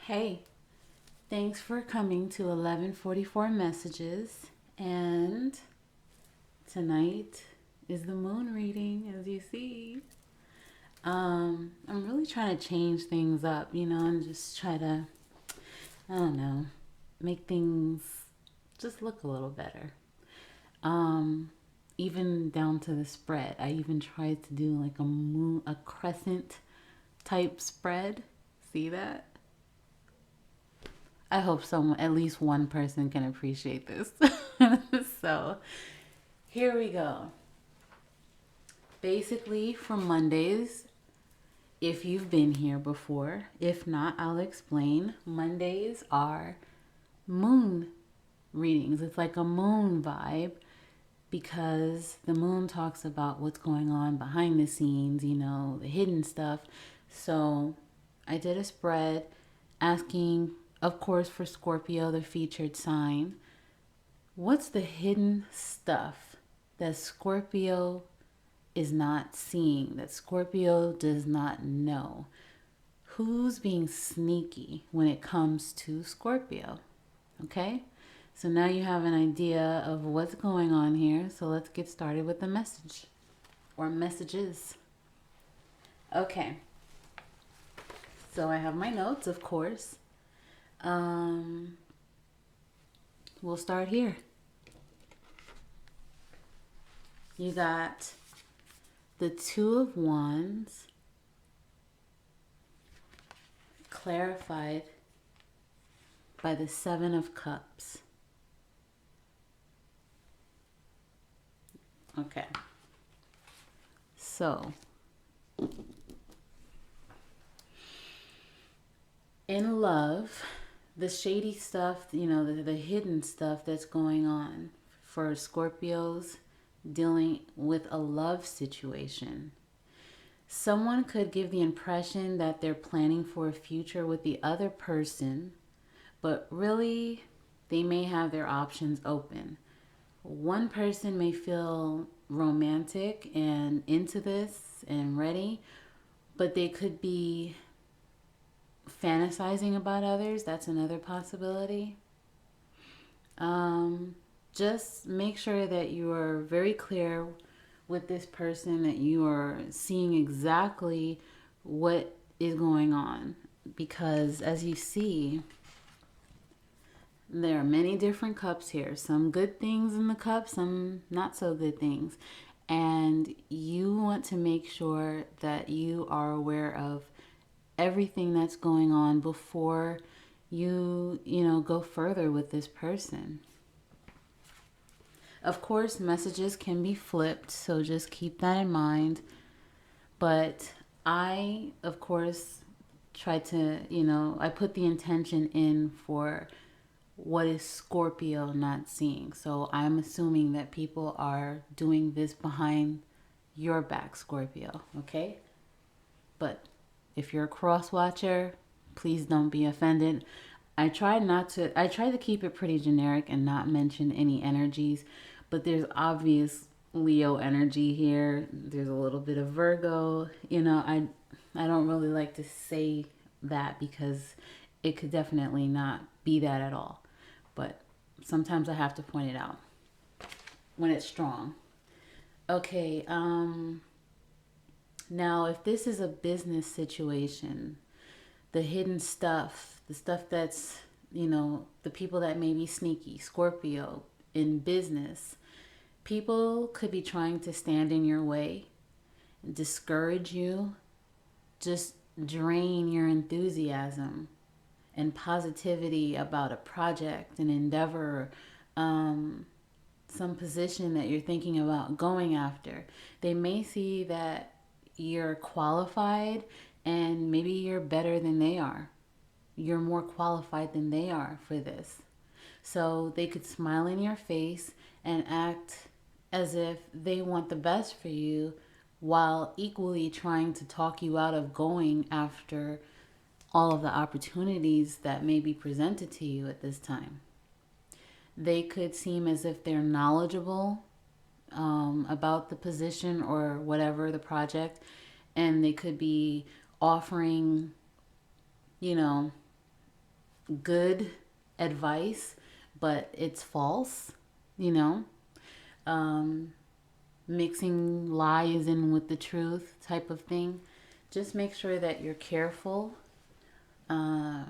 Hey, thanks for coming to 1144 Messages. And tonight is the moon reading, as you see. I'm really trying to change things up, and just try to, I don't know, make things just look a little better. Um, Even down to the spread. I even tried to do like a crescent type spread. See that? I hope someone, at least one person, can appreciate this. So, here we go. Basically, for Mondays, if you've been here before, if not, I'll explain. Mondays are moon readings. It's like a moon vibe because the moon talks about what's going on behind the scenes, the hidden stuff. So, I did a spread asking, of course, for Scorpio, the featured sign. What's the hidden stuff that Scorpio is not seeing, that Scorpio does not know? Who's being sneaky when it comes to Scorpio? Okay? So now you have an idea of what's going on here. So let's get started with the message or messages. Okay. So I have my notes, of course. We'll start here. You got the Two of Wands clarified by the Seven of Cups. Okay. So, in love, the shady stuff, the hidden stuff that's going on for Scorpios dealing with a love situation. Someone could give the impression that they're planning for a future with the other person, but really they may have their options open. One person may feel romantic and into this and ready, but they could be fantasizing about others. That's another possibility. Just make sure that you are very clear with this person, that you are seeing exactly what is going on. Because as you see, there are many different cups here. Some good things in the cup, some not so good things. And you want to make sure that you are aware of everything that's going on before you go further with this person. Of course, messages can be flipped, so just keep that in mind. But I, of course, try to, I put the intention in for what is Scorpio not seeing. So I'm assuming that people are doing this behind your back, Scorpio, okay? But if you're a cross watcher, please don't be offended. I try to keep it pretty generic and not mention any energies, but there's obvious Leo energy here. There's a little bit of Virgo. I don't really like to say that because it could definitely not be that at all. But sometimes I have to point it out when it's strong. Okay, now if this is a business situation, the hidden stuff, the stuff that's, the people that may be sneaky, Scorpio, in business, people could be trying to stand in your way, discourage you, just drain your enthusiasm and positivity about a project, an endeavor, some position that you're thinking about going after. They may see that you're qualified and maybe you're better than they are. You're more qualified than they are for this. So they could smile in your face and act as if they want the best for you while equally trying to talk you out of going after all of the opportunities that may be presented to you at this time. They could seem as if they're knowledgeable about the position or whatever the project, and they could be offering, you know, good advice, but it's false, you know, um, mixing lies in with the truth type of thing. Just make sure that you're careful. Uh,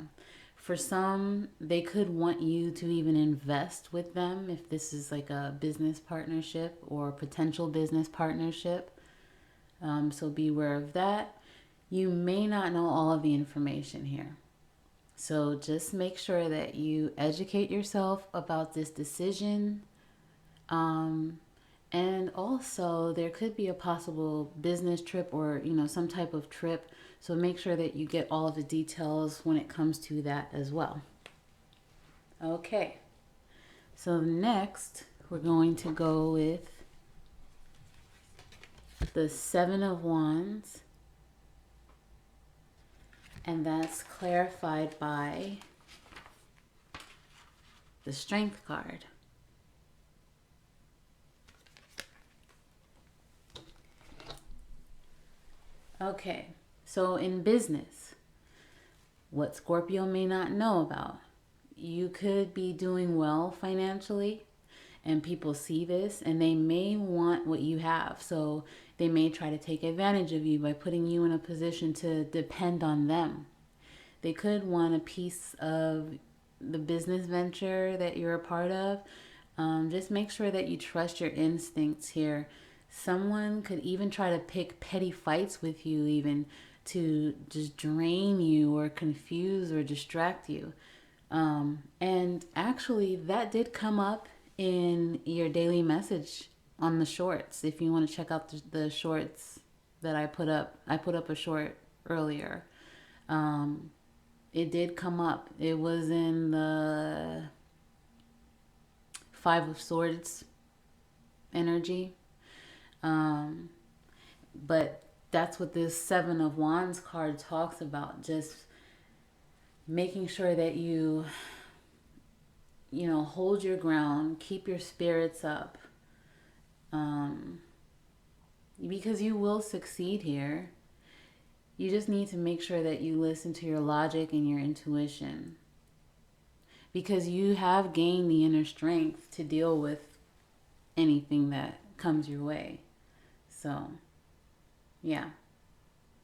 for some, they could want you to even invest with them if this is like a business partnership or potential business partnership. So beware of that. You may not know all of the information here. So just make sure that you educate yourself about this decision. Um, and also, there could be a possible business trip or, some type of trip. So make sure that you get all of the details when it comes to that as well. Okay. So next, we're going to go with the Seven of Wands. And that's clarified by the Strength card. Okay, so in business, what Scorpio may not know about, you could be doing well financially, and people see this and they may want what you have. So they may try to take advantage of you by putting you in a position to depend on them. They could want a piece of the business venture that you're a part of. Just make sure that you trust your instincts here. Someone could even try to pick petty fights with you, even to just drain you or confuse or distract you. And actually, that did come up in your daily message on the shorts. If you want to check out the shorts that I put up a short earlier. It did come up. It was in the Five of Swords energy. But that's what this Seven of Wands card talks about. Just making sure that hold your ground, keep your spirits up. Because you will succeed here. You just need to make sure that you listen to your logic and your intuition. Because you have gained the inner strength to deal with anything that comes your way. So, yeah,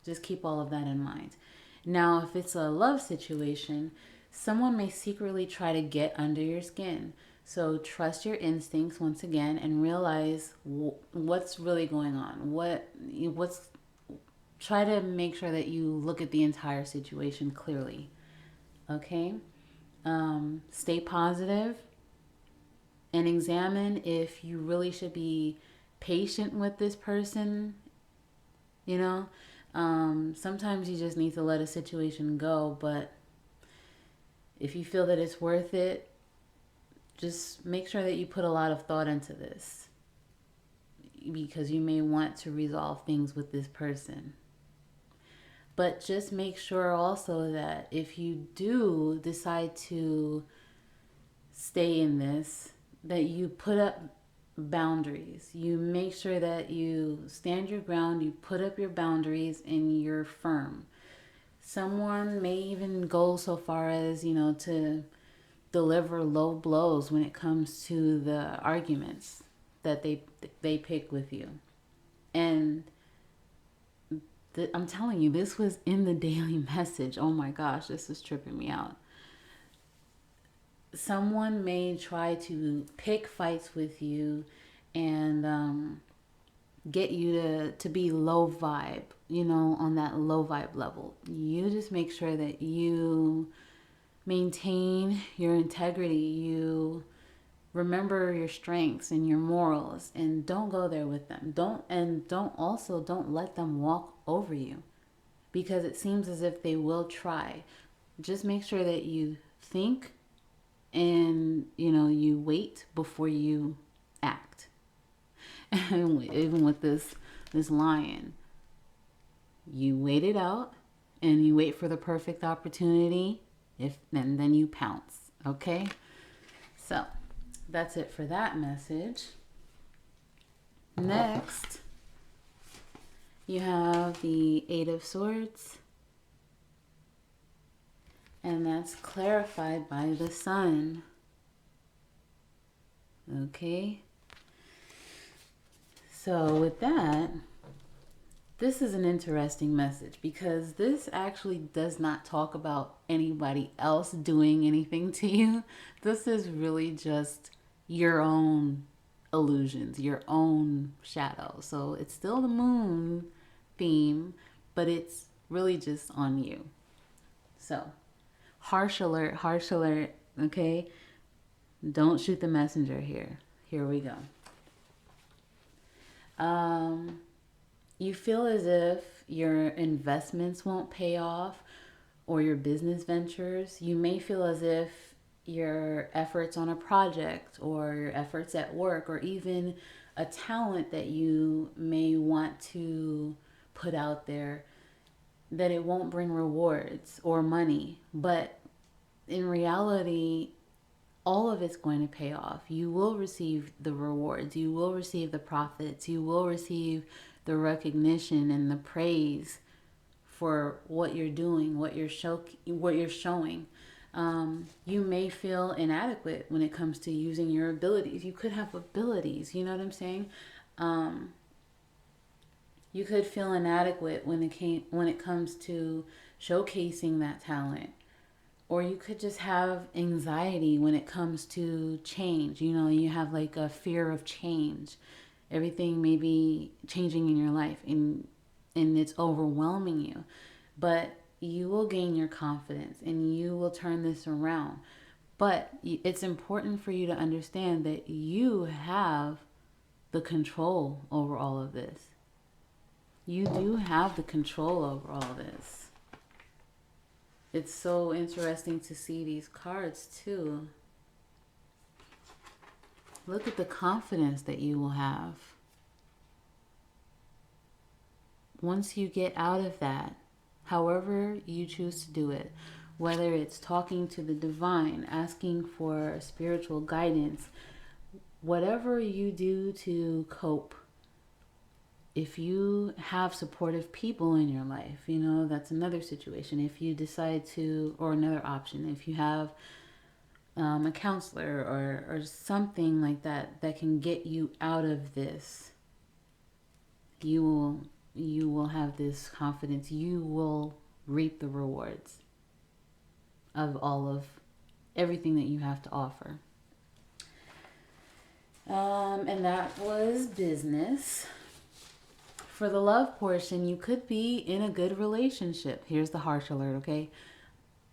just keep all of that in mind. Now, if it's a love situation, someone may secretly try to get under your skin. So trust your instincts once again and realize what's really going on. Try to make sure that you look at the entire situation clearly. Okay? Stay positive and examine if you really should be patient with this person. Sometimes you just need to let a situation go, but if you feel that it's worth it, just make sure that you put a lot of thought into this, because you may want to resolve things with this person. But just make sure also that if you do decide to stay in this, that you put up boundaries. You make sure that you stand your ground, you put up your boundaries, and you're firm. Someone may even go so far as, to deliver low blows when it comes to the arguments that they pick with you. And I'm telling you, this was in the daily message. Oh my gosh, this is tripping me out. Someone may try to pick fights with you and get you to be low vibe, on that low vibe level. You just make sure that you maintain your integrity. You remember your strengths and your morals, and don't go there with them. Don't let them walk over you, because it seems as if they will try. Just make sure that you think and you wait before you act. And even with this lion, you wait it out and you wait for the perfect opportunity, and then you pounce. Okay, so that's it for that message. Next, you have the Eight of Swords And that's clarified by the sun. Okay? So, with that, this is an interesting message because this actually does not talk about anybody else doing anything to you. This is really just your own illusions, your own shadow. So it's still the moon theme, but it's really just on you. So, harsh alert, okay? Don't shoot the messenger here. Here we go. You feel as if your investments won't pay off or your business ventures. You may feel as if your efforts on a project or your efforts at work or even a talent that you may want to put out there, that it won't bring rewards or money. But in reality, all of it's going to pay off. You will receive the rewards. You will receive the profits. You will receive the recognition and the praise for what you're doing, what you're showing. You may feel inadequate when it comes to using your abilities. You could have abilities. You know what I'm saying? You could feel inadequate when it comes to showcasing that talent. Or you could just have anxiety when it comes to change. You know, you have like a fear of change. Everything may be changing in your life and it's overwhelming you. But you will gain your confidence and you will turn this around. But it's important for you to understand that you have the control over all of this. You do have the control over all this. It's so interesting to see these cards too. Look at the confidence that you will have. Once you get out of that, however you choose to do it, whether it's talking to the divine, asking for spiritual guidance, whatever you do to cope, if you have supportive people in your life, you know, that's another situation. If you decide to, or another option, if you have a counselor or something like that that can get you out of this, you will have this confidence. You will reap the rewards of all of everything that you have to offer. And that was business. For the love portion, you could be in a good relationship. Here's the harsh alert, okay?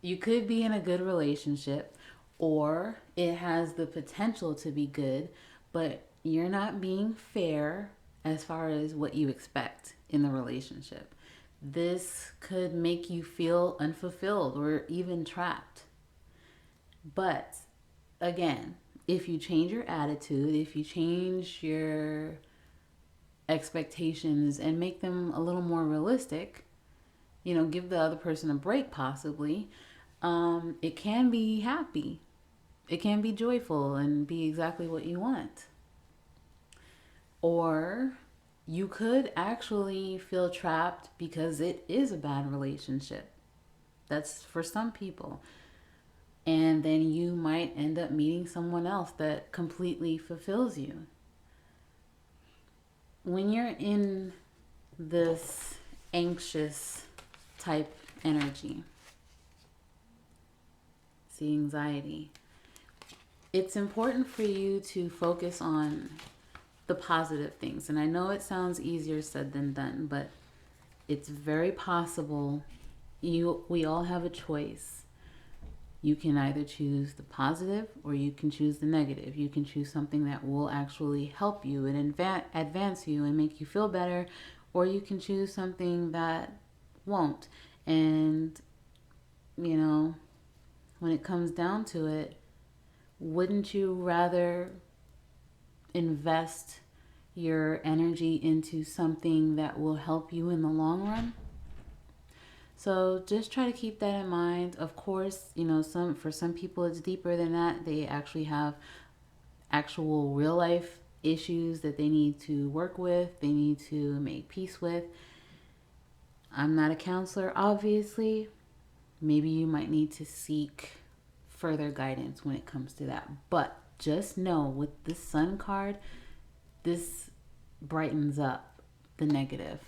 You could be in a good relationship, or it has the potential to be good, but you're not being fair as far as what you expect in the relationship. This could make you feel unfulfilled or even trapped. But again, if you change your attitude, if you change your expectations and make them a little more realistic, you know, give the other person a break possibly, it can be happy. It can be joyful and be exactly what you want. Or you could actually feel trapped because it is a bad relationship. That's for some people. And then you might end up meeting someone else that completely fulfills you. When you're in this anxious type energy, see, anxiety, it's important for you to focus on the positive things. And I know it sounds easier said than done, but it's very possible. We all have a choice. You can either choose the positive or you can choose the negative. You can choose something that will actually help you and advance you and make you feel better, or you can choose something that won't. And, you know, when it comes down to it, wouldn't you rather invest your energy into something that will help you in the long run? So just try to keep that in mind. Of course, you know, for some people it's deeper than that. They actually have actual real life issues that they need to work with, they need to make peace with. I'm not a counselor, obviously, maybe you might need to seek further guidance when it comes to that. But just know with this Sun card, this brightens up the negative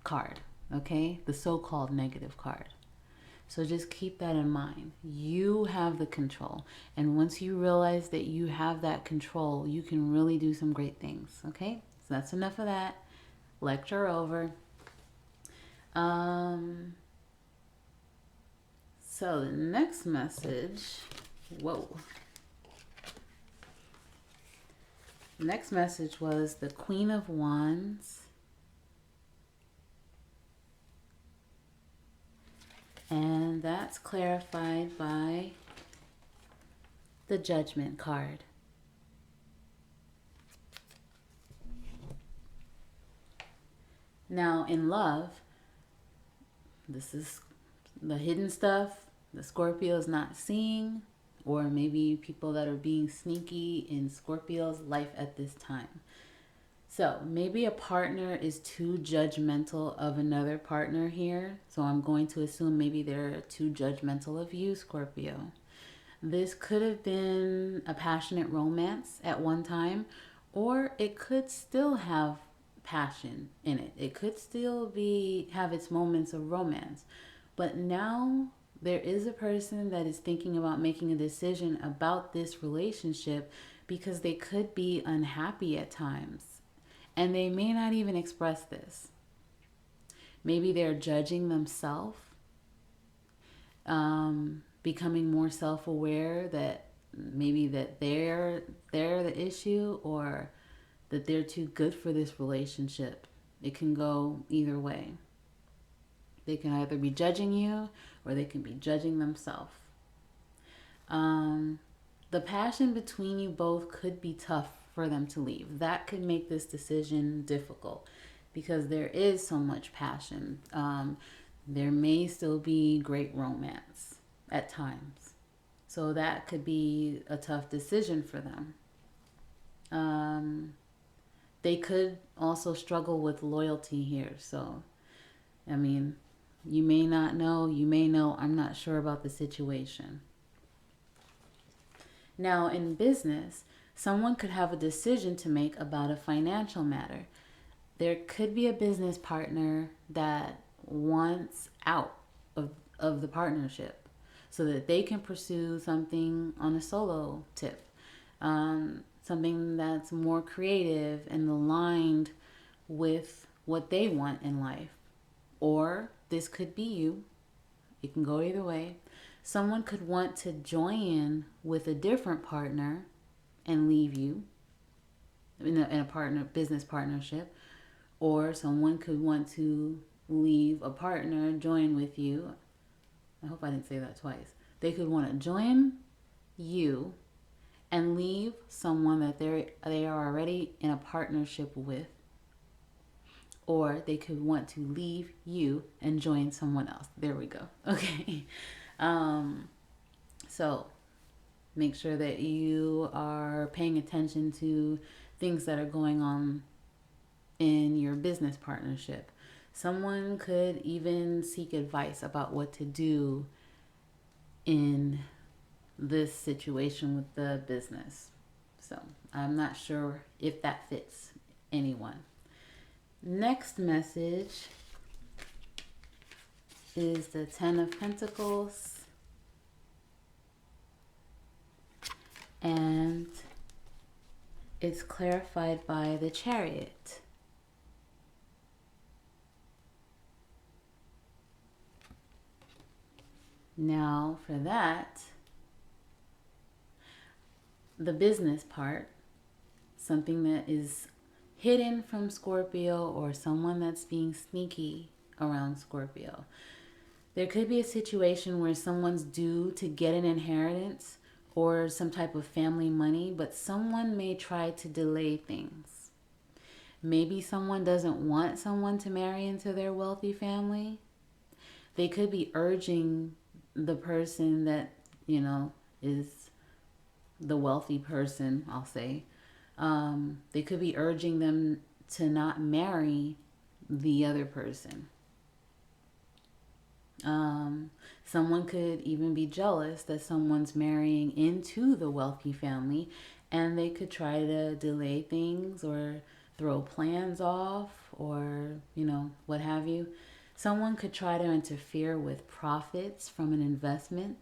card, okay? The so-called negative card. So just keep that in mind. You have the control. And once you realize that you have that control, you can really do some great things, okay? So that's enough of that. Lecture over. So the next message, whoa. The next message was the Queen of Wands. And that's clarified by the Judgment card. Now, in love, this is the hidden stuff the Scorpio is not seeing, or maybe people that are being sneaky in Scorpio's life at this time. So maybe a partner is too judgmental of another partner here. So I'm going to assume maybe they're too judgmental of you, Scorpio. This could have been a passionate romance at one time, or it could still have passion in it. It could still have its moments of romance. But now there is a person that is thinking about making a decision about this relationship because they could be unhappy at times. And they may not even express this. Maybe they're judging themselves, becoming more self-aware that maybe that they're the issue, or that they're too good for this relationship. It can go either way. They can either be judging you or they can be judging themselves. The passion between you both could be tough for them to leave. That could make this decision difficult because there is so much passion. There may still be great romance at times. So that could be a tough decision for them. They could also struggle with loyalty here. So, I mean, you may not know, you may know, I'm not sure about the situation. Now, in business, someone could have a decision to make about a financial matter. There could be a business partner that wants out of the partnership so that they can pursue something on a solo tip. Something that's more creative and aligned with what they want in life. Or this could be you. It can go either way. Someone could want to join with a different partner and leave you in a business partnership. Or someone could want to leave a partner, join with you. I hope I didn't say that twice. They could want to join you and leave someone that they are already in a partnership with. Or they could want to leave you and join someone else. There we go. Okay. So make sure that you are paying attention to things that are going on in your business partnership. Someone could even seek advice about what to do in this situation with the business. So I'm not sure if that fits anyone. Next message is the Ten of Pentacles. And it's clarified by the Chariot. Now for that, the business part, something that is hidden from Scorpio or someone that's being sneaky around Scorpio. There could be a situation where someone's due to get an inheritance or some type of family money, but someone may try to delay things. Maybe someone doesn't want someone to marry into their wealthy family. They could be urging the person that, is the wealthy person, I'll say. They could be urging them to not marry the other person. Um, Someone could even be jealous that someone's marrying into the wealthy family, and they could try to delay things or throw plans off, or, what have you. Someone could try to interfere with profits from an investment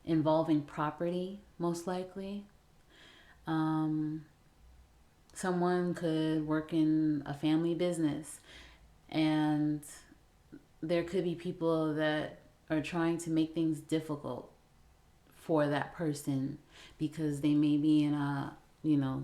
involving property, most likely. Um, Someone could work in a family business, and there could be people that are trying to make things difficult for that person because they may be in a, you know,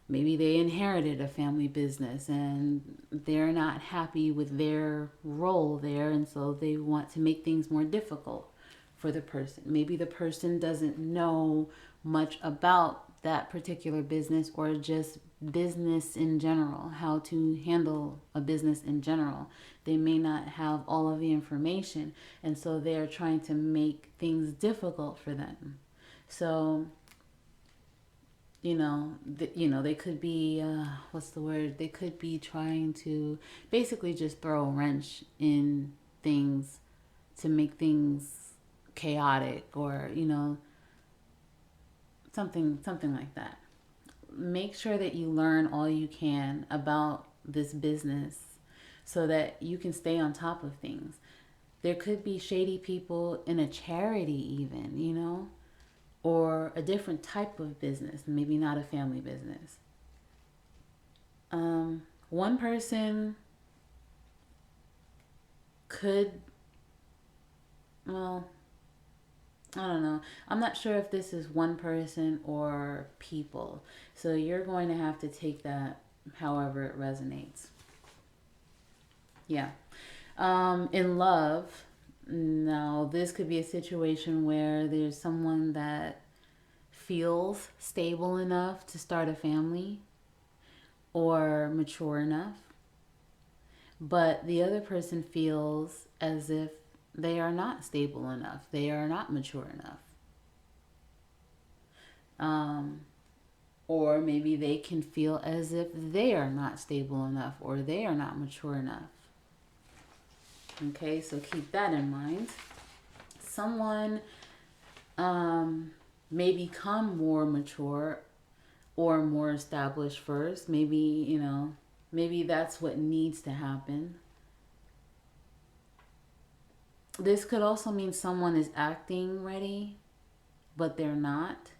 maybe they inherited a family business and they're not happy with their role there, and so they want to make things more difficult for the person. Maybe the person doesn't know much about that particular business, or just business in general, how to handle a business in general. They may not have all of the information, and so they're trying to make things difficult for them. So, they could be, what's the word? They could be trying to basically just throw a wrench in things to make things chaotic, or, something like that. Make sure that you learn all you can about this business so that you can stay on top of things. There could be shady people in a charity, even, or a different type of business, maybe not a family business. One person could, well, I don't know. I'm not sure if this is one person or people. So you're going to have to take that however it resonates. Yeah. In love, now this could be a situation where there's someone that feels stable enough to start a family or mature enough, but the other person feels as if they are not stable enough, they are not mature enough. Um, or maybe they can feel as if they are not stable enough or they are not mature enough. Okay, so keep that in mind. Someone may become more mature or more established first. Maybe, maybe that's what needs to happen. This could also mean someone is acting ready, but they're not.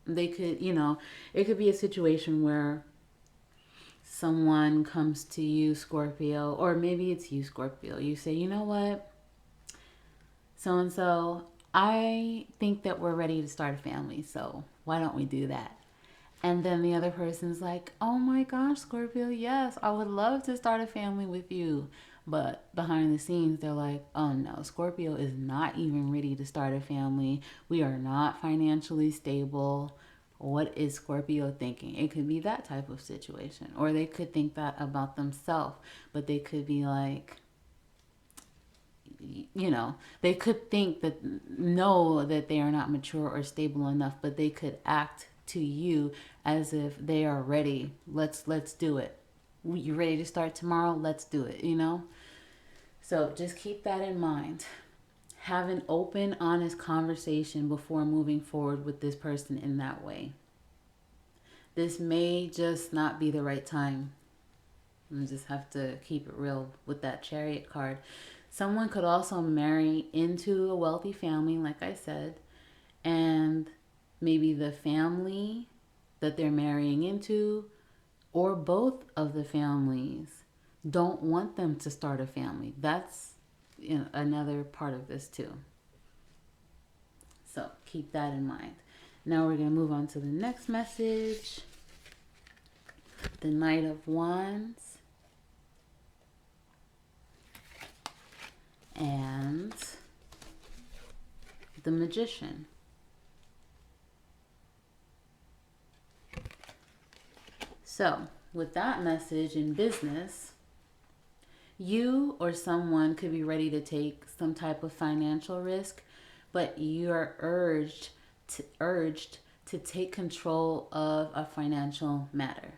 They could, it could be a situation where someone comes to you, Scorpio, or maybe it's you, Scorpio. You say, you know what, so and so, I think that we're ready to start a family, so why don't we do that? And then the other person's like, oh my gosh, Scorpio, yes, I would love to start a family with you. But behind the scenes, they're like, oh no, Scorpio is not even ready to start a family. We are not financially stable. What is Scorpio thinking? It could be that type of situation. Or they could think that about themselves, but they could be like, they could think that, know that they are not mature or stable enough, but they could act to you as if they are ready. Let's do it. You ready to start tomorrow? Let's do it. So just keep that in mind. Have an open, honest conversation before moving forward with this person in that way. This may just not be the right time. You just have to keep it real with that Chariot card. Someone could also marry into a wealthy family, like I said, and maybe the family that they're marrying into, or both of the families, don't want them to start a family. That's another part of this too. So keep that in mind. Now we're going to move on to the next message. The Knight of Wands and the Magician. So, with that message in business, you or someone could be ready to take some type of financial risk, but you are urged to take control of a financial matter.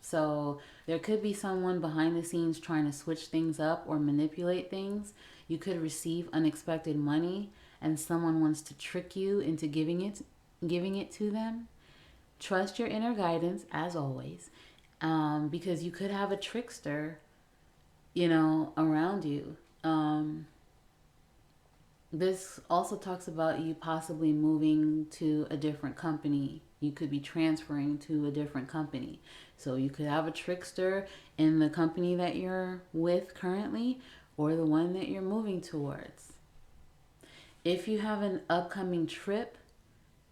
So there could be someone behind the scenes trying to switch things up or manipulate things. You could receive unexpected money and someone wants to trick you into giving it to them. Trust your inner guidance as always, because you could have a trickster, around you. This also talks about you possibly moving to a different company. You could be transferring to a different company. So you could have a trickster in the company that you're with currently or the one that you're moving towards. If you have an upcoming trip,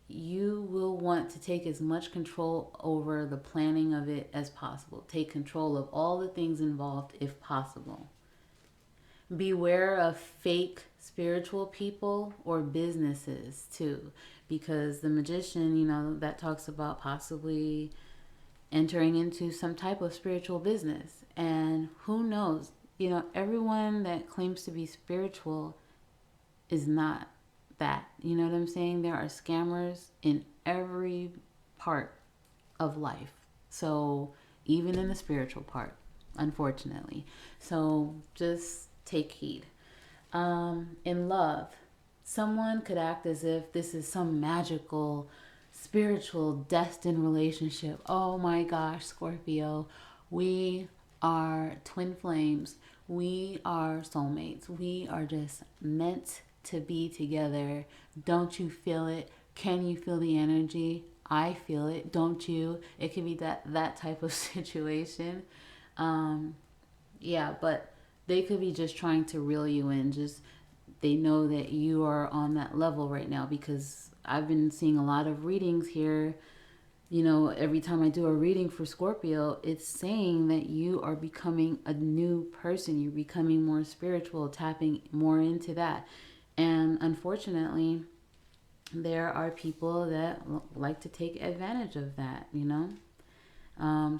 you will want to take as much control over the planning of it as possible. Take control of all the things involved if possible. Beware of fake spiritual people or businesses too, because the magician, that talks about possibly entering into some type of spiritual business. And who knows, everyone that claims to be spiritual is not that. You know what I'm saying? There are scammers in every part of life. So, even in the spiritual part, unfortunately. So, just take heed. In love, someone could act as if this is some magical, spiritual, destined relationship. Oh my gosh, Scorpio, we are twin flames. We are soulmates. We are just meant to be together. Don't you feel it? Can you feel the energy? I feel it. Don't you? It could be that type of situation. Yeah, but they could be just trying to reel you in. Just they know that you are on that level right now, because I've been seeing a lot of readings here. Every time I do a reading for Scorpio, it's saying that you are becoming a new person. You're becoming more spiritual, tapping more into that. And unfortunately, there are people that like to take advantage of that.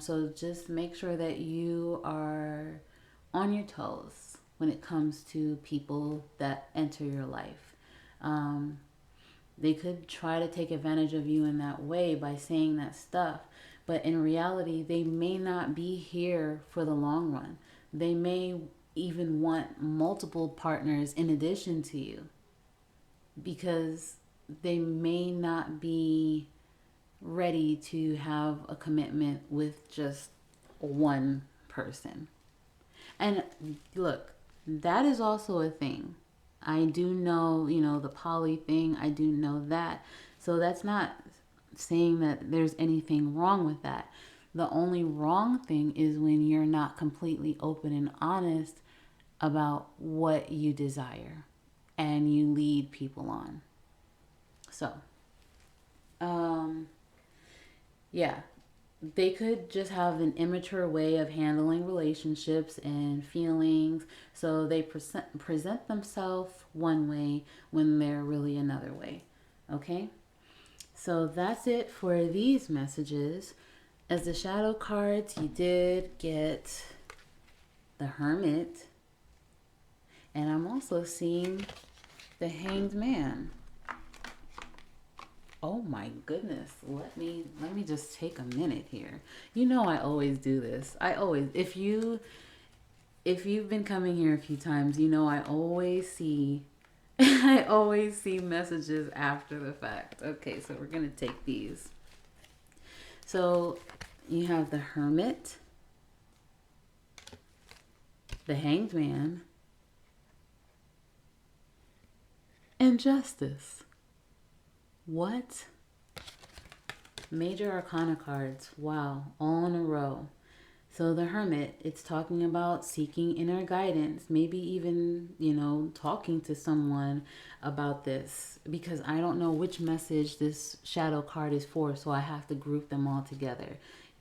So just make sure that you are on your toes when it comes to people that enter your life. They could try to take advantage of you in that way by saying that stuff. But in reality, they may not be here for the long run. They may even want multiple partners in addition to you, because they may not be ready to have a commitment with just one person. And look, that is also a thing. I do know, the poly thing, I do know that. So that's not saying that there's anything wrong with that. The only wrong thing is when you're not completely open and honest about what you desire and you lead people on. So, yeah, they could just have an immature way of handling relationships and feelings. So they present themselves one way when they're really another way. Okay? So that's it for these messages. As the shadow cards, you did get the Hermit. And I'm also seeing the Hanged Man. Oh my goodness. Let me just take a minute here. I always do this. If you've been coming here a few times, I always see I always see messages after the fact. Okay, so we're going to take these. So, you have the Hermit, the Hanged Man, and Justice. What? Major Arcana cards. Wow, all in a row. So the Hermit, it's talking about seeking inner guidance, maybe even, talking to someone about this, because I don't know which message this shadow card is for, so I have to group them all together.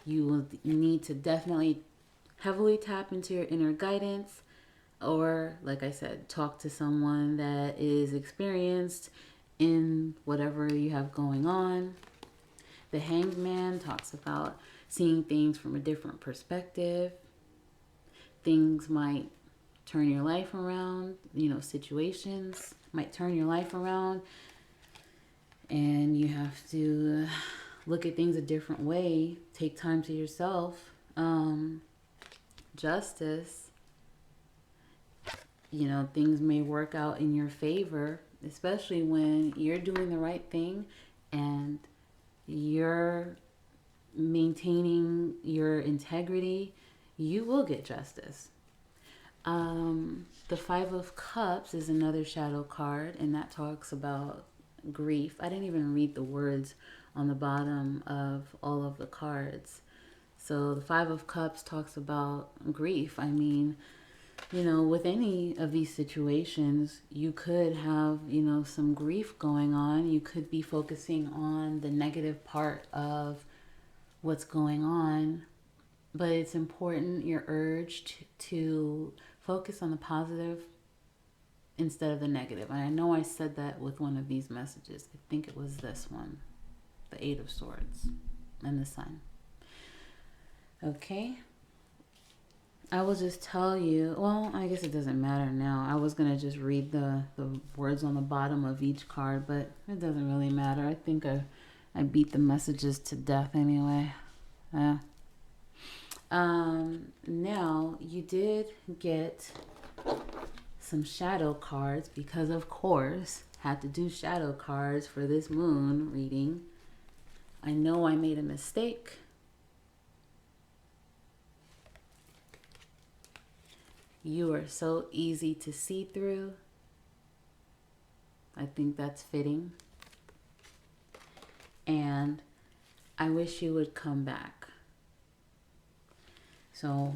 You need to definitely heavily tap into your inner guidance, or, like I said, talk to someone that is experienced in whatever you have going on. The Hanged Man talks about seeing things from a different perspective. Things might turn your life around, situations might turn your life around, and you have to look at things a different way, take time to yourself. Justice, You know, things may work out in your favor, especially when you're doing the right thing and you're maintaining your integrity. You will get justice. The Five of Cups is another shadow card, and that talks about grief. I didn't even read the words on the bottom of all of the cards. So the Five of Cups talks about grief. I mean, you know, with any of these situations, you could have, you know, some grief going on. You could be focusing on the negative part of what's going on, but it's important, you're urged to focus on the positive instead of the negative. And I know I said that with one of these messages. I think it was this one, the Eight of Swords and the Sun. Okay. I will just tell you, well, I guess it doesn't matter now. I was going to just read the words on the bottom of each card, but it doesn't really matter. I think I beat the messages to death anyway. Now, you did get some shadow cards because, of course, had to do shadow cards for this moon reading. I know I made a mistake. You are so easy to see through. I think that's fitting. And I wish you would come back. So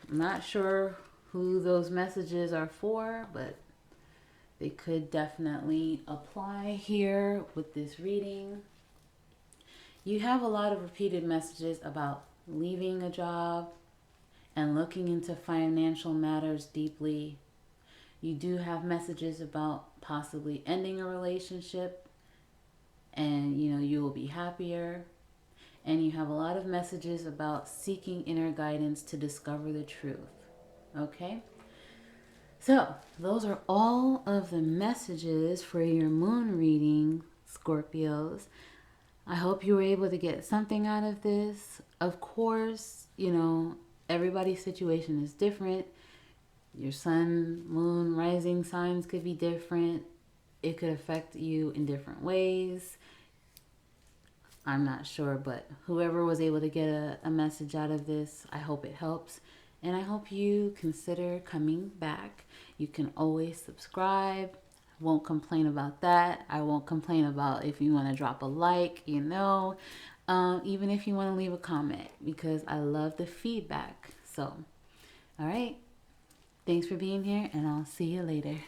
I'm not sure who those messages are for, but they could definitely apply here with this reading. You have a lot of repeated messages about leaving a job and looking into financial matters deeply. You do have messages about possibly ending a relationship, and you know, you will be happier. And you have a lot of messages about seeking inner guidance to discover the truth. Okay? So, those are all of the messages for your moon reading, Scorpios. I hope you were able to get something out of this. Of course, you know, everybody's situation is different. Your sun, moon, rising signs could be different. It could affect you in different ways. I'm not sure, but whoever was able to get a message out of this, I hope it helps. And I hope you consider coming back. You can always subscribe. I won't complain about that. I won't complain about if you want to drop a like, you know, even if you want to leave a comment, because I love the feedback. So, all right. Thanks for being here, and I'll see you later.